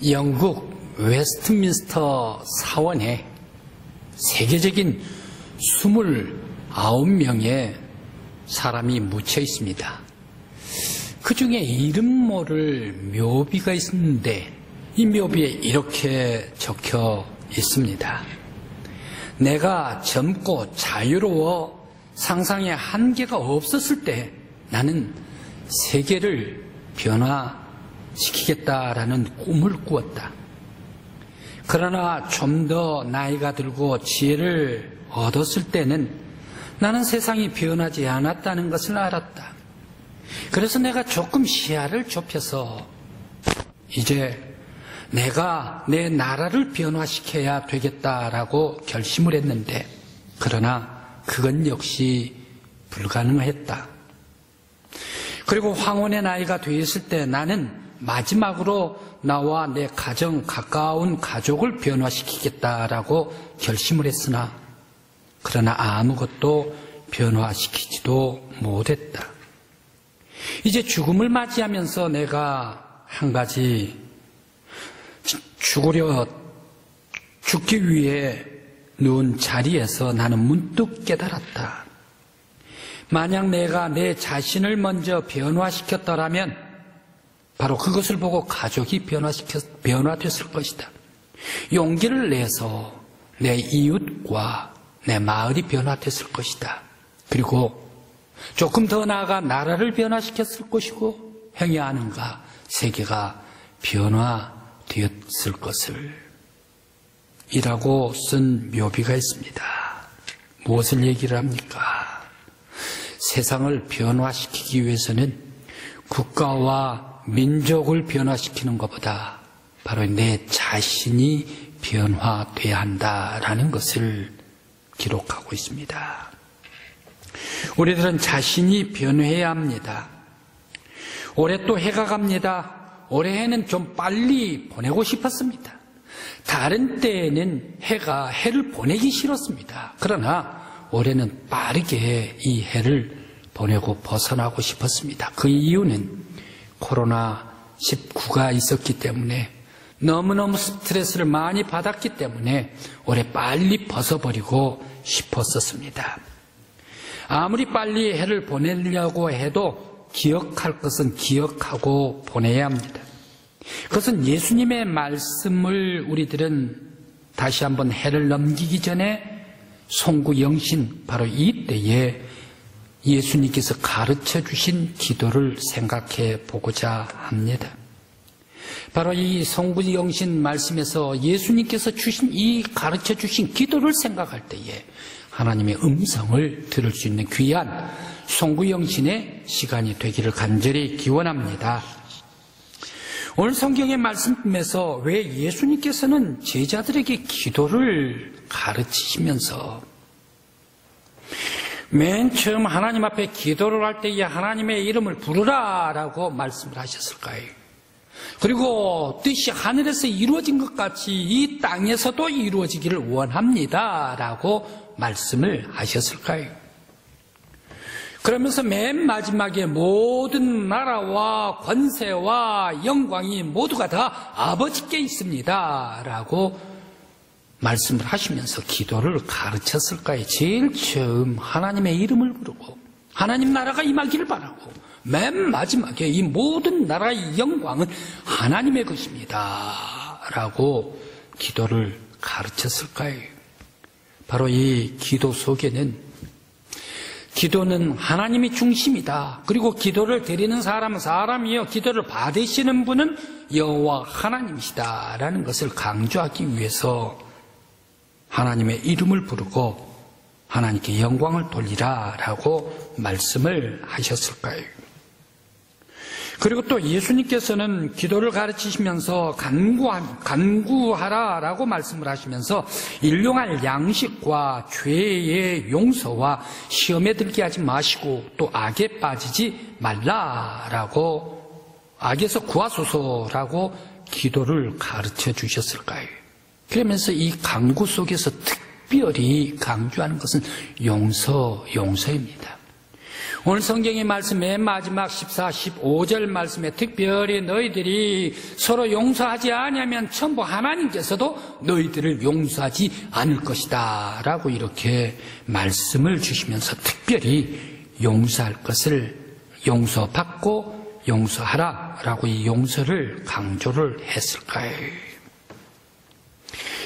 영국 웨스트민스터 사원에 세계적인 29명의 사람이 묻혀 있습니다. 그 중에 이름 모를 묘비가 있는데 이 묘비에 이렇게 적혀 있습니다. 내가 젊고 자유로워 상상의 한계가 없었을 때 나는 세계를 변화시키겠다라는 꿈을 꾸었다. 그러나 좀 더 나이가 들고 지혜를 얻었을 때는 나는 세상이 변하지 않았다는 것을 알았다. 그래서 내가 조금 시야를 좁혀서 이제 내가 내 나라를 변화시켜야 되겠다라고 결심을 했는데, 그러나 그건 역시 불가능했다. 그리고 황혼의 나이가 되었을 때 나는 마지막으로 나와 내 가정, 가까운 가족을 변화시키겠다라고 결심을 했으나 그러나 아무것도 변화시키지도 못했다. 이제 죽음을 맞이하면서 내가 한 가지 죽기 위해 누운 자리에서 나는 문득 깨달았다. 만약 내가 내 자신을 먼저 변화시켰더라면 바로 그것을 보고 가족이 변화됐을 것이다. 용기를 내서 내 이웃과 내 마을이 변화됐을 것이다. 그리고 조금 더 나아가 나라를 변화시켰을 것이고, 행여야 하는가 세계가 변화되었을 것을 이라고 쓴 묘비가 있습니다. 무엇을 얘기를 합니까? 세상을 변화시키기 위해서는 국가와 민족을 변화시키는 것보다 바로 내 자신이 변화돼야 한다라는 것을 기록하고 있습니다. 우리들은 자신이 변해야 합니다. 올해 또 해가 갑니다. 올해는 좀 빨리 보내고 싶었습니다. 다른 때에는 해를 보내기 싫었습니다. 그러나 올해는 빠르게 이 해를 보내고 벗어나고 싶었습니다. 그 이유는 코로나19가 있었기 때문에, 너무너무 스트레스를 많이 받았기 때문에 올해 빨리 벗어버리고 싶었었습니다. 아무리 빨리 해를 보내려고 해도 기억할 것은 기억하고 보내야 합니다. 그것은 예수님의 말씀을 우리들은 다시 한번 해를 넘기기 전에 송구영신, 바로 이때에 예수님께서 가르쳐 주신 기도를 생각해 보고자 합니다. 바로 이 송구영신 말씀에서 예수님께서 가르쳐 주신 기도를 생각할 때에 하나님의 음성을 들을 수 있는 귀한 송구영신의 시간이 되기를 간절히 기원합니다. 오늘 성경의 말씀에서 왜 예수님께서는 제자들에게 기도를 가르치시면서 맨 처음 하나님 앞에 기도를 할 때에 하나님의 이름을 부르라 라고 말씀을 하셨을까요? 그리고 뜻이 하늘에서 이루어진 것 같이 이 땅에서도 이루어지기를 원합니다 라고 말씀을 하셨을까요? 그러면서 맨 마지막에 모든 나라와 권세와 영광이 모두가 다 아버지께 있습니다 라고 말씀을 하시면서 기도를 가르쳤을까요? 제일 처음 하나님의 이름을 부르고 하나님 나라가 임하기를 바라고, 맨 마지막에 이 모든 나라의 영광은 하나님의 것입니다 라고 기도를 가르쳤을까요? 바로 이 기도 속에는 기도는 하나님이 중심이다. 그리고 기도를 드리는 사람은 사람이요, 기도를 받으시는 분은 여호와 하나님이시다라는 것을 강조하기 위해서 하나님의 이름을 부르고 하나님께 영광을 돌리라라고 말씀을 하셨을까요? 그리고 또 예수님께서는 기도를 가르치시면서 간구하라라고 말씀을 하시면서 일용할 양식과 죄의 용서와 시험에 들게 하지 마시고 또 악에 빠지지 말라라고, 악에서 구하소서라고 기도를 가르쳐 주셨을까요? 그러면서 이 간구 속에서 특별히 강조하는 것은 용서입니다. 오늘 성경의 말씀 맨 마지막 14, 15절 말씀에 특별히 너희들이 서로 용서하지 않으면 전부 하나님께서도 너희들을 용서하지 않을 것이다 라고 이렇게 말씀을 주시면서 특별히 용서할 것을 용서받고 용서하라 라고 이 용서를 강조를 했을까요?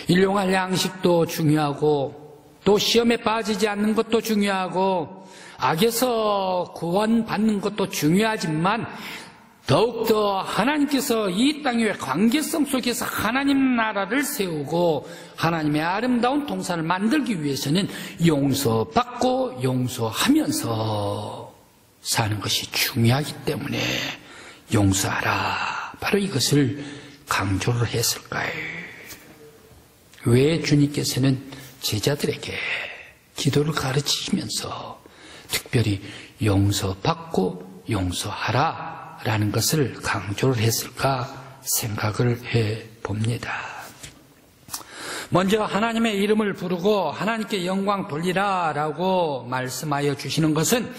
일용할 양식도 중요하고 또 시험에 빠지지 않는 것도 중요하고 악에서 구원받는 것도 중요하지만 더욱더 하나님께서 이 땅의 관계성 속에서 하나님 나라를 세우고 하나님의 아름다운 동산을 만들기 위해서는 용서받고 용서하면서 사는 것이 중요하기 때문에 용서하라. 바로 이것을 강조를 했을까요? 왜 주님께서는 제자들에게 기도를 가르치시면서 특별히 용서받고 용서하라 라는 것을 강조를 했을까 생각을 해봅니다. 먼저 하나님의 이름을 부르고 하나님께 영광 돌리라 라고 말씀하여 주시는 것은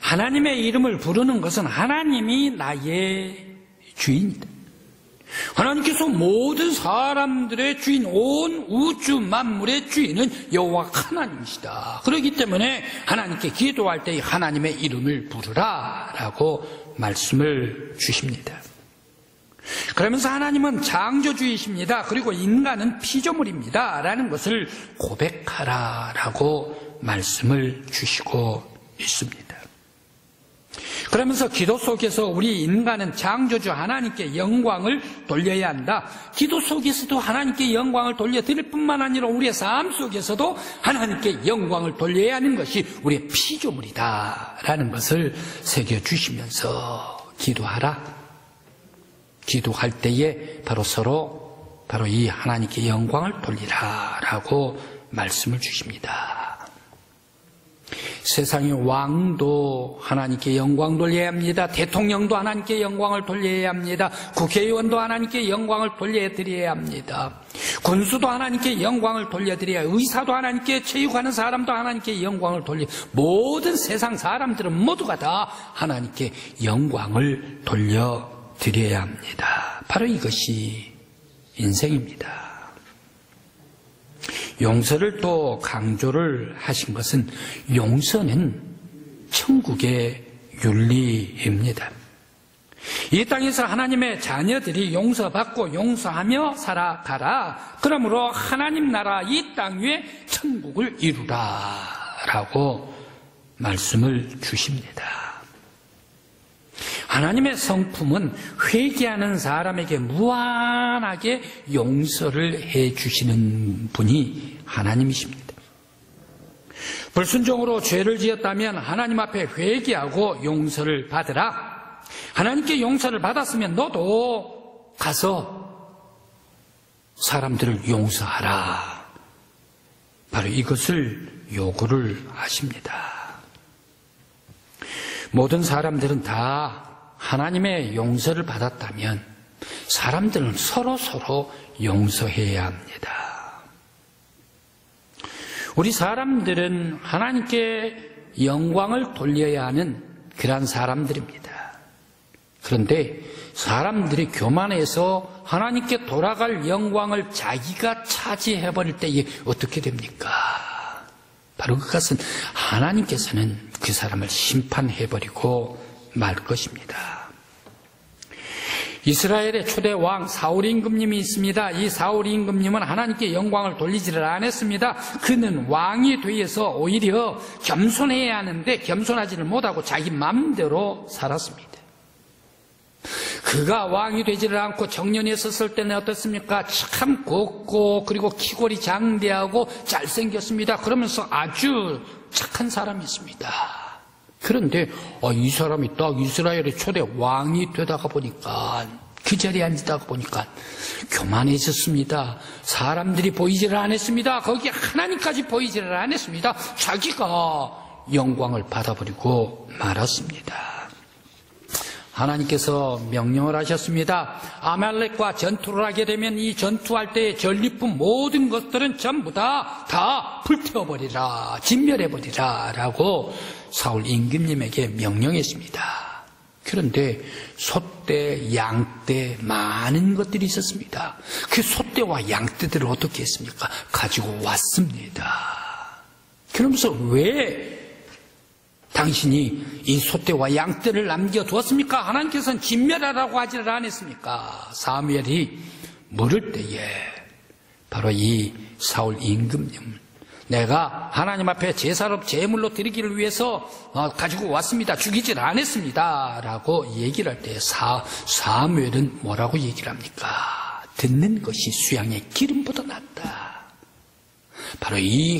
하나님의 이름을 부르는 것은 하나님이 나의 주인이다. 하나님께서 모든 사람들의 주인, 온 우주 만물의 주인은 여호와 하나님이시다. 그렇기 때문에 하나님께 기도할 때 하나님의 이름을 부르라 라고 말씀을 주십니다. 그러면서 하나님은 창조주이십니다. 그리고 인간은 피조물입니다 라는 것을 고백하라 라고 말씀을 주시고 있습니다. 그러면서 기도 속에서 우리 인간은 창조주 하나님께 영광을 돌려야 한다. 기도 속에서도 하나님께 영광을 돌려드릴 뿐만 아니라 우리의 삶 속에서도 하나님께 영광을 돌려야 하는 것이 우리의 피조물이다 라는 것을 새겨주시면서 기도하라. 기도할 때에 바로 이 하나님께 영광을 돌리라 라고 말씀을 주십니다. 세상의 왕도 하나님께 영광 돌려야 합니다. 대통령도 하나님께 영광을 돌려야 합니다. 국회의원도 하나님께 영광을 돌려드려야 합니다. 군수도 하나님께 영광을 돌려드려야, 의사도 하나님께, 체육하는 사람도 하나님께 영광을 모든 세상 사람들은 모두가 다 하나님께 영광을 돌려드려야 합니다. 바로 이것이 인생입니다. 용서를 또 강조를 하신 것은 용서는 천국의 윤리입니다. 이 땅에서 하나님의 자녀들이 용서받고 용서하며 살아가라. 그러므로 하나님 나라 이 땅 위에 천국을 이루라 라고 말씀을 주십니다. 하나님의 성품은 회개하는 사람에게 무한하게 용서를 해주시는 분이 하나님이십니다. 불순종으로 죄를 지었다면 하나님 앞에 회개하고 용서를 받으라. 하나님께 용서를 받았으면 너도 가서 사람들을 용서하라. 바로 이것을 요구를 하십니다. 모든 사람들은 다 하나님의 용서를 받았다면 사람들은 서로 용서해야 합니다. 우리 사람들은 하나님께 영광을 돌려야 하는 그런 사람들입니다. 그런데 사람들이 교만해서 하나님께 돌아갈 영광을 자기가 차지해버릴 때에 어떻게 됩니까? 바로 그것은 하나님께서는 그 사람을 심판해버리고 말 것입니다. 이스라엘의 초대 왕 사울 임금님이 있습니다. 이 사울 임금님은 하나님께 영광을 돌리지를 않았습니다. 그는 왕이 되어서 오히려 겸손해야 하는데 겸손하지를 못하고 자기 마음대로 살았습니다. 그가 왕이 되지를 않고 정년에 섰을 때는 어떻습니까? 참 곱고 그리고 키골이 장대하고 잘생겼습니다. 그러면서 아주 착한 사람이었습니다. 그런데 이 사람이 딱 이스라엘의 초대 왕이 되다가 보니까 그 자리에 앉다가 보니까 교만해졌습니다. 사람들이 보이지를 않았습니다. 거기에 하나님까지 보이지를 않았습니다. 자기가 영광을 받아버리고 말았습니다. 하나님께서 명령을 하셨습니다. 아말렉과 전투를 하게 되면 이 전투할 때의 전리품 모든 것들은 전부 다 불태워버리라, 진멸해버리라 라고 사울 임금님에게 명령했습니다. 그런데 소떼, 양떼 많은 것들이 있었습니다. 그 소떼와 양떼들을 어떻게 했습니까? 가지고 왔습니다. 그러면서 왜 당신이 이 소떼와 양떼를 남겨두었습니까? 하나님께서는 진멸하라고 하지를 않았습니까? 사무엘이 물을 때에 바로 이 사울 임금님, 내가 하나님 앞에 제사로 제물로 드리기를 위해서 가지고 왔습니다. 죽이질 않았습니다. 라고 얘기를 할 때 사무엘은 뭐라고 얘기를 합니까? 듣는 것이 수양의 기름보다 낫다. 바로 이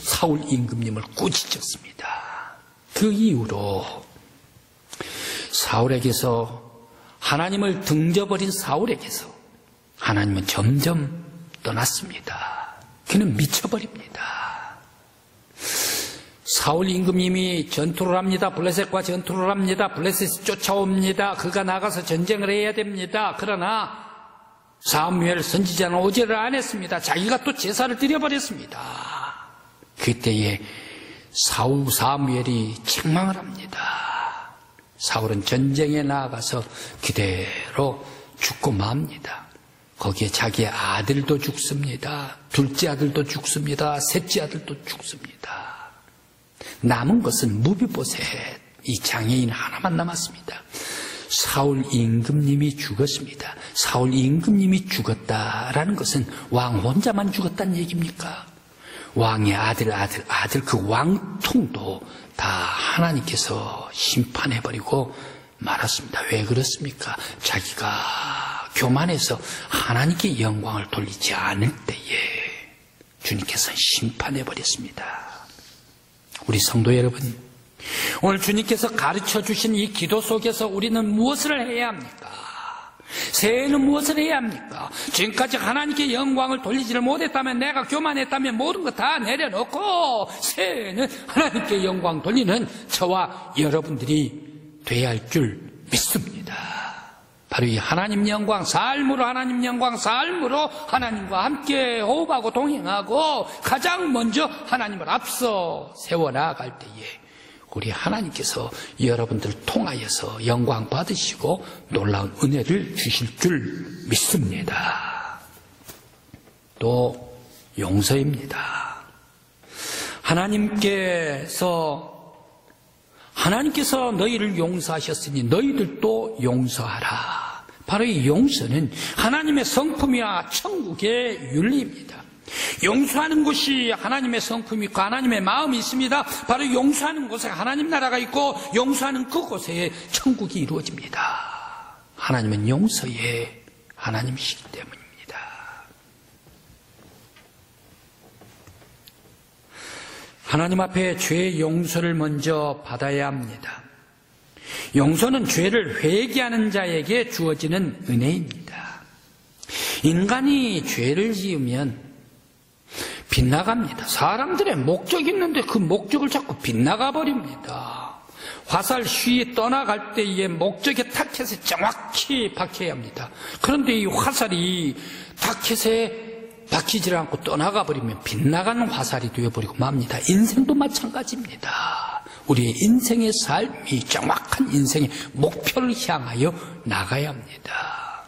사울 임금님을 꾸짖었습니다. 그 이후로 사울에게서, 하나님을 등져버린 사울에게서 하나님은 점점 떠났습니다. 그는 미쳐버립니다. 사울 임금님이 전투를 합니다. 블레셋과 전투를 합니다. 블레셋이 쫓아옵니다. 그가 나가서 전쟁을 해야 됩니다. 그러나 사무엘 선지자는 오지를 안 했습니다. 자기가 또 제사를 드려버렸습니다. 그때에 사무엘이 책망을 합니다. 사울은 전쟁에 나아가서 그대로 죽고 맙니다. 거기에 자기의 아들도 죽습니다. 둘째 아들도 죽습니다. 셋째 아들도 죽습니다. 남은 것은 무비보셋, 이 장애인 하나만 남았습니다. 사울 임금님이 죽었습니다. 사울 임금님이 죽었다라는 것은 왕 혼자만 죽었다는 얘기입니까? 왕의 아들 그 왕통도 다 하나님께서 심판해버리고 말았습니다. 왜 그렇습니까? 자기가 교만해서 하나님께 영광을 돌리지 않을 때에 주님께서 심판해버렸습니다. 우리 성도 여러분, 오늘 주님께서 가르쳐 주신 이 기도 속에서 우리는 무엇을 해야 합니까? 새해에는 무엇을 해야 합니까? 지금까지 하나님께 영광을 돌리지를 못했다면, 내가 교만했다면 모든 거 다 내려놓고 새해에는 하나님께 영광 돌리는 저와 여러분들이 돼야 할 줄 믿습니다. 바로 이 하나님 영광 삶으로, 하나님 영광 삶으로 하나님과 함께 호흡하고 동행하고 가장 먼저 하나님을 앞서 세워나갈 때에 우리 하나님께서 여러분들 통하여서 영광 받으시고 놀라운 은혜를 주실 줄 믿습니다. 또 용서입니다. 하나님께서 너희를 용서하셨으니 너희들도 용서하라. 바로 이 용서는 하나님의 성품이야 천국의 윤리입니다. 용서하는 곳이 하나님의 성품이 있고 하나님의 마음이 있습니다. 바로 용서하는 곳에 하나님 나라가 있고 용서하는 그곳에 천국이 이루어집니다. 하나님은 용서의 하나님이시기 때문입니다. 하나님 앞에 죄의 용서를 먼저 받아야 합니다. 용서는 죄를 회개하는 자에게 주어지는 은혜입니다. 인간이 죄를 지으면 빗나갑니다. 사람들의 목적이 있는데 그 목적을 자꾸 빗나가 버립니다. 화살 쉬이 떠나갈 때의 목적의 타켓에 정확히 박혀야 합니다. 그런데 이 화살이 타켓에 박히지 않고 떠나가 버리면 빗나가는 화살이 되어버리고 맙니다. 인생도 마찬가지입니다. 우리의 인생의 삶이 정확한 인생의 목표를 향하여 나가야 합니다.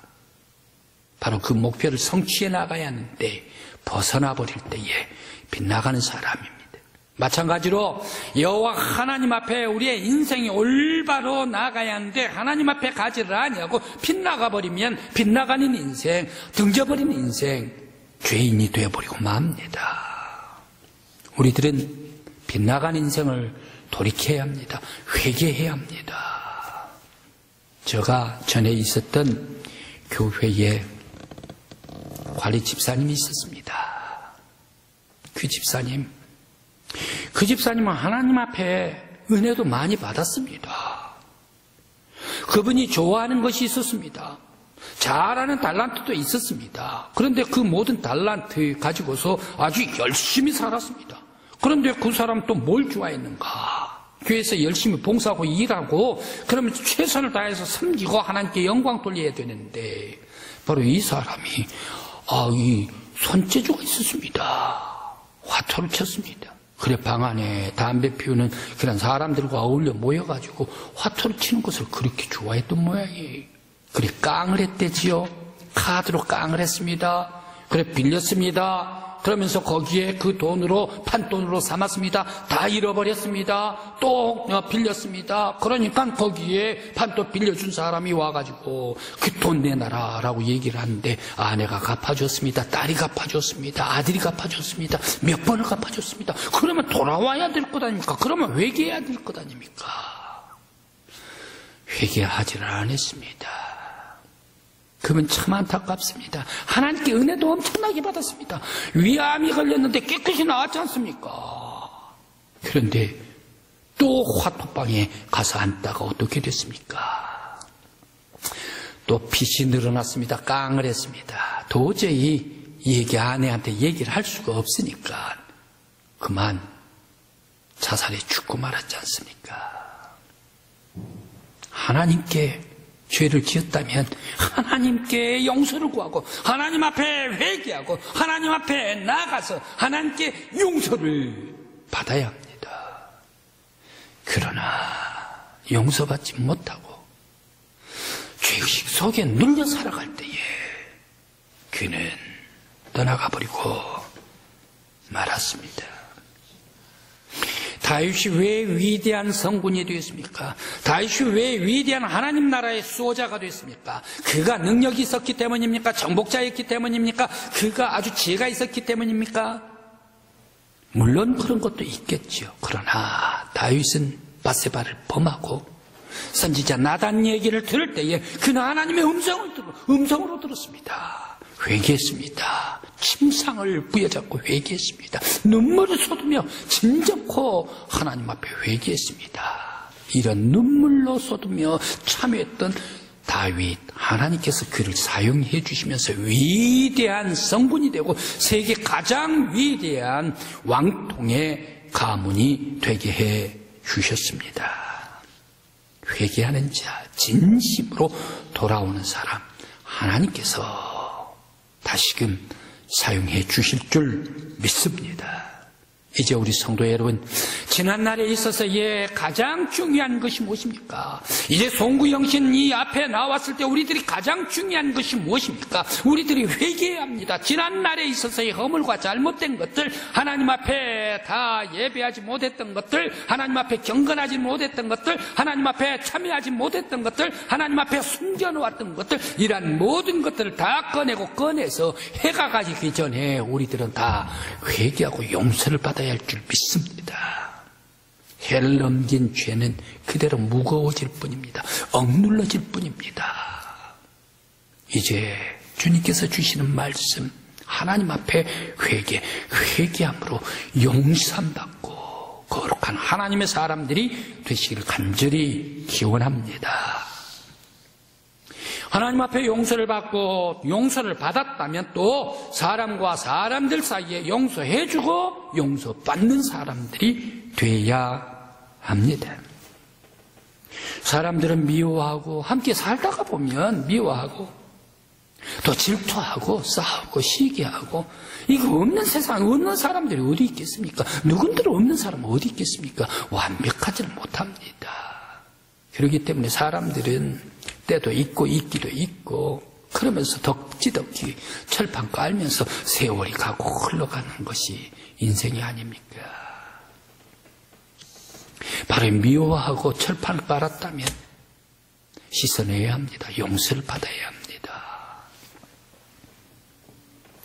바로 그 목표를 성취해 나가야 하는데 벗어나 버릴 때에 빗나가는 사람입니다. 마찬가지로 여호와 하나님 앞에 우리의 인생이 올바로 나가야 하는데 하나님 앞에 가지를 아니하고 빗나가 버리면 빗나가는 인생, 등져버리는 인생, 죄인이 되어버리고 맙니다. 우리들은 빗나간 인생을 돌이켜야 합니다. 회개해야 합니다. 제가 전에 있었던 교회에 관리 집사님이 있었습니다. 그 집사님은 하나님 앞에 은혜도 많이 받았습니다. 그분이 좋아하는 것이 있었습니다. 잘하는 달란트도 있었습니다. 그런데 그 모든 달란트 가지고서 아주 열심히 살았습니다. 그런데 그 사람 또 뭘 좋아했는가? 교회에서 열심히 봉사하고 일하고 그러면 최선을 다해서 섬기고 하나님께 영광 돌려야 되는데 바로 이 사람이 이 손재주가 있었습니다. 화투를 쳤습니다. 그래 방 안에 담배 피우는 그런 사람들과 어울려 모여가지고 화투를 치는 것을 그렇게 좋아했던 모양이에요. 그래 깡을 했대지요. 카드로 깡을 했습니다. 그래 빌렸습니다. 그러면서 거기에 그 돈으로 판돈으로 삼았습니다. 다 잃어버렸습니다. 또 빌렸습니다. 그러니까 거기에 판돈 빌려준 사람이 와가지고 그 돈 내놔라 라고 얘기를 하는데 아내가 갚아줬습니다. 딸이 갚아줬습니다. 아들이 갚아줬습니다. 몇 번을 갚아줬습니다. 그러면 돌아와야 될 것 아닙니까? 그러면 회개해야 될 것 아닙니까? 회개하지를 않았습니다. 그건 참 안타깝습니다. 하나님께 은혜도 엄청나게 받았습니다. 위암이 걸렸는데 깨끗이 나왔지 않습니까? 그런데 또 화투방에 가서 앉다가 어떻게 됐습니까? 또 빚이 늘어났습니다. 깡을 했습니다. 도저히 아내한테 얘기를 할 수가 없으니까 그만 자살해 죽고 말았지 않습니까? 하나님께 죄를 지었다면 하나님께 용서를 구하고 하나님 앞에 회개하고 하나님 앞에 나가서 하나님께 용서를 받아야 합니다. 그러나 용서받지 못하고 죄의식 속에 눌려 살아갈 때에 그는 떠나가 버리고 말았습니다. 다윗이 왜 위대한 성군이 되었습니까? 다윗이 왜 위대한 하나님 나라의 수호자가 됐습니까? 그가 능력이 있었기 때문입니까? 정복자였기 때문입니까? 그가 아주 지혜가 있었기 때문입니까? 물론 그런 것도 있겠죠. 그러나 다윗은 밧세바를 범하고 선지자 나단 얘기를 들을 때에 그는 하나님의 음성으로 들었습니다. 회개했습니다. 침상을 부여잡고 회개했습니다. 눈물을 쏟으며 진정코 하나님 앞에 회개했습니다. 이런 눈물로 쏟으며 참여했던 다윗, 하나님께서 그를 사용해 주시면서 위대한 성군이 되고 세계 가장 위대한 왕통의 가문이 되게 해 주셨습니다. 회개하는 자, 진심으로 돌아오는 사람, 하나님께서 다시금 사용해 주실 줄 믿습니다. 이제 우리 성도 여러분, 지난날에 있어서 가장 중요한 것이 무엇입니까? 이제 송구영신 이 앞에 나왔을 때 우리들이 가장 중요한 것이 무엇입니까? 우리들이 회개해야 합니다. 지난날에 있어서의 허물과 잘못된 것들, 하나님 앞에 다 예배하지 못했던 것들, 하나님 앞에 경건하지 못했던 것들, 하나님 앞에 참여하지 못했던 것들, 하나님 앞에 숨겨놓았던 것들, 이러한 모든 것들을 다 꺼내서 해가 가기 전에 우리들은 다 회개하고 용서를 받아야 할 줄 믿습니다. 해를 넘긴 죄는 그대로 무거워질 뿐입니다. 억눌러질 뿐입니다. 이제 주님께서 주시는 말씀, 하나님 앞에 회개함으로 용서받고 거룩한 하나님의 사람들이 되시기를 간절히 기원합니다. 하나님 앞에 용서를 받고 용서를 받았다면 또 사람과 사람들 사이에 용서해주고 용서받는 사람들이 돼야 합니다. 사람들은 미워하고 함께 살다가 보면 미워하고 또 질투하고 싸우고 시기하고 이거 없는 세상, 없는 사람들이 어디 있겠습니까? 누군들 없는 사람은 어디 있겠습니까? 완벽하지는 못합니다. 그렇기 때문에 사람들은 때도 있고 있기도 있고 그러면서 덕지덕지 철판 깔면서 세월이 가고 흘러가는 것이 인생이 아닙니까? 바로 미워하고 철판을 깔았다면 씻어내야 합니다. 용서를 받아야 합니다.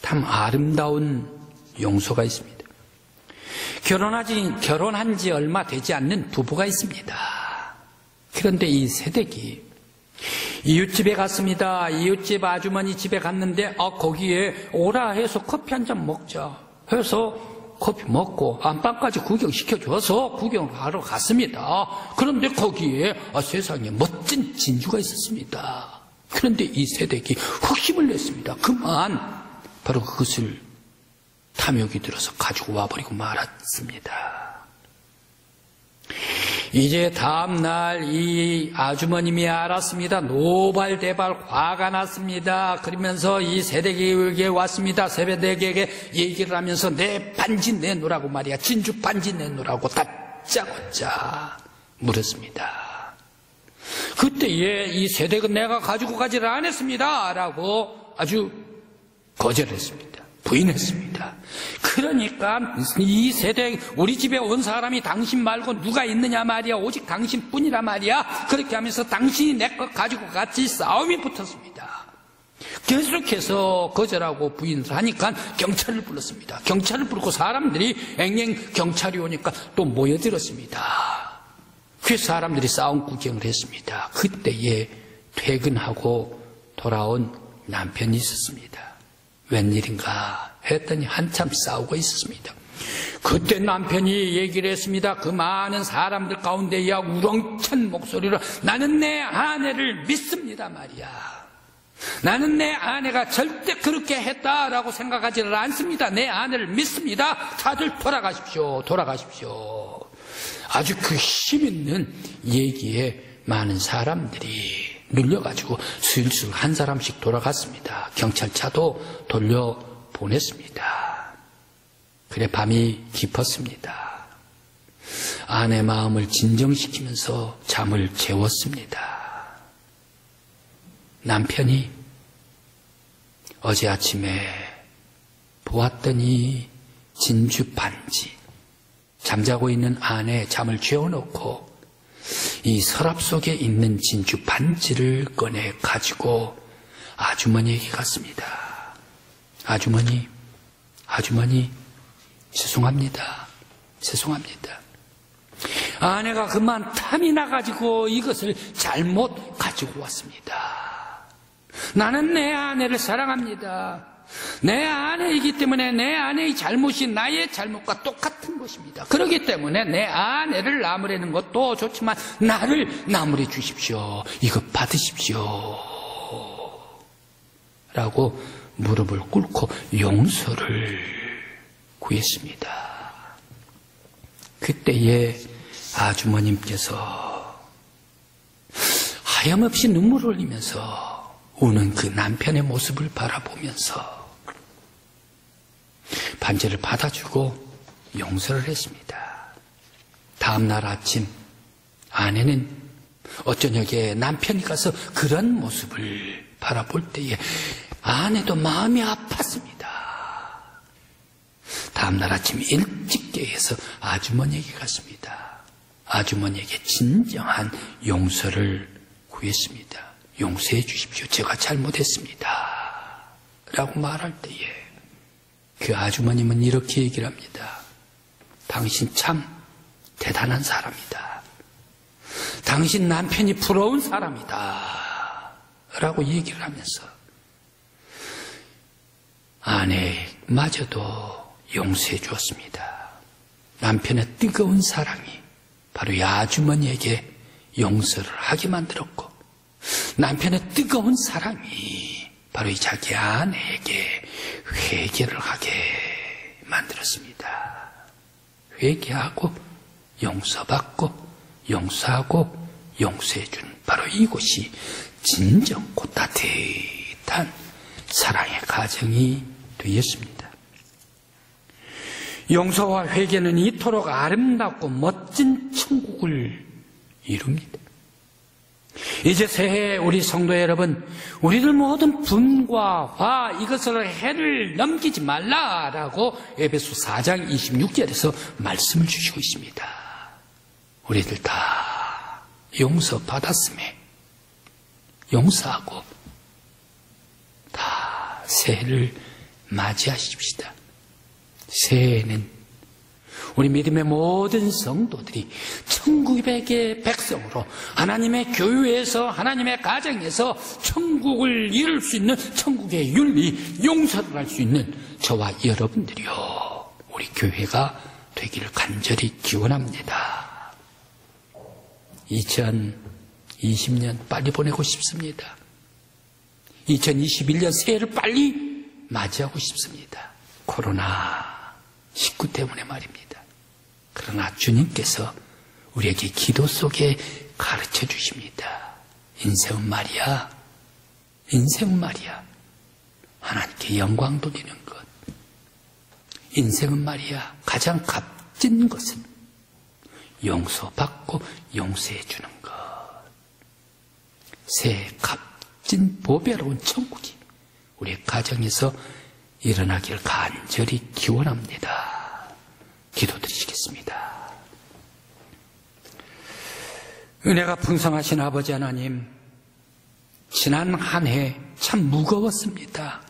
참 아름다운 용서가 있습니다. 결혼한 지 얼마 되지 않는 부부가 있습니다. 그런데 이 세댁이 이웃집에 갔습니다. 이웃집 아주머니 집에 갔는데 거기에 오라 해서 커피 한 잔 먹자 해서 커피 먹고 안방까지 구경시켜줘서 구경을 하러 갔습니다. 그런데 거기에 세상에 멋진 진주가 있었습니다. 그런데 이 세댁이 흑심을 냈습니다. 그만 바로 그것을 탐욕이 들어서 가지고 와버리고 말았습니다. 이제 다음날 이 아주머님이 알았습니다. 노발대발 화가 났습니다. 그러면서 이 세대에게 왔습니다. 세대에게 얘기를 하면서 내 반지 내놓으라고 말이야. 진주 반지 내놓으라고 다짜고짜 물었습니다. 그때에 이 세대가 내가 가지고 가지를 않았습니다 라고 아주 거절했습니다. 부인했습니다. 그러니까 이 세대 우리 집에 온 사람이 당신 말고 누가 있느냐 말이야. 오직 당신뿐이라 말이야. 그렇게 하면서 당신이 내 것 가지고 같이 싸움이 붙었습니다. 계속해서 거절하고 부인을 하니까 경찰을 불렀습니다. 경찰을 부르고 사람들이 앵앵 경찰이 오니까 또 모여들었습니다. 그 사람들이 싸움 구경을 했습니다. 그때에 퇴근하고 돌아온 남편이 있었습니다. 웬일인가 했더니 한참 싸우고 있었습니다. 그때 남편이 얘기를 했습니다. 그 많은 사람들 가운데야 우렁찬 목소리로 나는 내 아내를 믿습니다 말이야. 나는 내 아내가 절대 그렇게 했다라고 생각하지를 않습니다. 내 아내를 믿습니다. 다들 돌아가십시오. 돌아가십시오. 아주 그 힘있는 얘기에 많은 사람들이 눌려가지고 슬슬 한 사람씩 돌아갔습니다. 경찰차도 돌려보냈습니다. 그래 밤이 깊었습니다. 아내 마음을 진정시키면서 잠을 재웠습니다. 남편이 어제 아침에 보았더니 진주 반지, 잠자고 있는 아내 잠을 재워놓고 이 서랍 속에 있는 진주 반지를 꺼내 가지고 아주머니에게 갔습니다. 아주머니, 죄송합니다. 아내가 그만 탐이 나가지고 이것을 잘못 가지고 왔습니다. 나는 내 아내를 사랑합니다. 내 아내이기 때문에 내 아내의 잘못이 나의 잘못과 똑같은 것입니다. 그렇기 때문에 내 아내를 나무라는 것도 좋지만 나를 나무래 주십시오. 이거 받으십시오. 라고 무릎을 꿇고 용서를 구했습니다. 그때에 아주머님께서 하염없이 눈물을 흘리면서 우는 그 남편의 모습을 바라보면서 반지를 받아주고 용서를 했습니다. 다음날 아침 아내는 어쩌냐게 남편이 가서 그런 모습을 바라볼 때에 아내도 마음이 아팠습니다. 다음날 아침 일찍 깨어서 아주머니에게 갔습니다. 아주머니에게 진정한 용서를 구했습니다. 용서해 주십시오. 제가 잘못했습니다. 라고 말할 때에 그 아주머님은 이렇게 얘기를 합니다. 당신 참 대단한 사람이다. 당신 남편이 부러운 사람이다. 라고 얘기를 하면서 아내마저도 용서해 주었습니다. 남편의 뜨거운 사랑이 바로 이 아주머니에게 용서를 하게 만들었고 남편의 뜨거운 사랑이 바로 이 자기 아내에게 회개를 하게 만들었습니다. 회개하고 용서받고 용서하고 용서해주는 바로 이곳이 진정고 따뜻한 사랑의 가정이 되었습니다. 용서와 회개는 이토록 아름답고 멋진 천국을 이룹니다. 이제 새해 우리 성도 여러분, 우리들 모든 분과 화 이것을 해를 넘기지 말라라고 에베소 4장 26절에서 말씀을 주시고 있습니다. 우리들 다 용서받았음에 용서하고 다 새해를 맞이하십시다. 새해에는 우리 믿음의 모든 성도들이 천국의 백성으로 하나님의 교회에서 하나님의 가정에서 천국을 이룰 수 있는 천국의 윤리, 용서를 할 수 있는 저와 여러분들이요 우리 교회가 되기를 간절히 기원합니다. 2020년 빨리 보내고 싶습니다. 2021년 새해를 빨리 맞이하고 싶습니다. 코로나19 때문에 말입니다. 그러나 주님께서 우리에게 기도 속에 가르쳐 주십니다. 인생은 말이야. 하나님께 영광 돌리는 것. 인생은 말이야. 가장 값진 것은 용서받고 용서해 주는 것. 새 값진 보배로운 천국이 우리 가정에서 일어나길 간절히 기원합니다. 기도드리시겠습니다. 은혜가 풍성하신 아버지 하나님, 지난 한 해 참 무거웠습니다.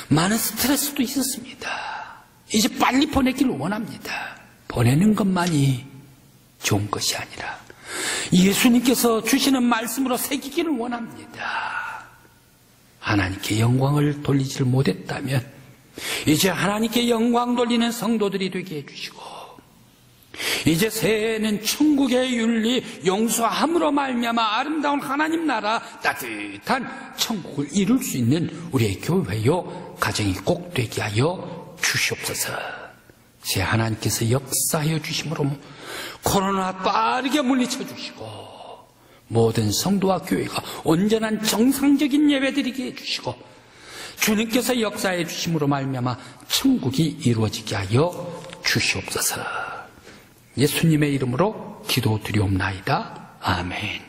많은 스트레스도 있었습니다. 이제 빨리 보내기를 원합니다. 보내는 것만이 좋은 것이 아니라 예수님께서 주시는 말씀으로 새기기를 원합니다. 하나님께 영광을 돌리지를 못했다면 이제 하나님께 영광 돌리는 성도들이 되게 해주시고, 이제 새해에는 천국의 윤리 용서함으로 말미암아 아름다운 하나님 나라 따뜻한 천국을 이룰 수 있는 우리의 교회요 가정이 꼭 되게 하여 주시옵소서. 제 하나님께서 역사하여 주심으로 코로나 빠르게 물리쳐 주시고, 모든 성도와 교회가 온전한 정상적인 예배드리게 해주시고, 주님께서 역사해 주심으로 말미암아 천국이 이루어지게 하여 주시옵소서. 예수님의 이름으로 기도드리옵나이다. 아멘.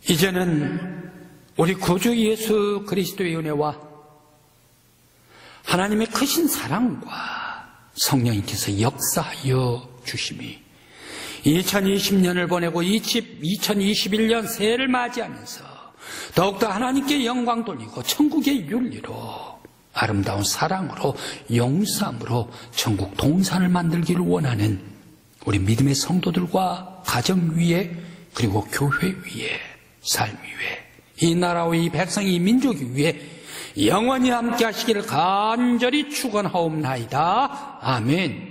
이제는 우리 구주 예수 그리스도의 은혜와 하나님의 크신 사랑과 성령님께서 역사하여 주심이 2020년을 보내고 2021년 새해를 맞이하면서 더욱더 하나님께 영광 돌리고 천국의 윤리로 아름다운 사랑으로 용서함으로 천국 동산을 만들기를 원하는 우리 믿음의 성도들과 가정 위에, 그리고 교회 위에, 삶 위에, 이 나라와 이 백성이, 이 민족이 위에 영원히 함께 하시기를 간절히 축원하옵나이다. 아멘.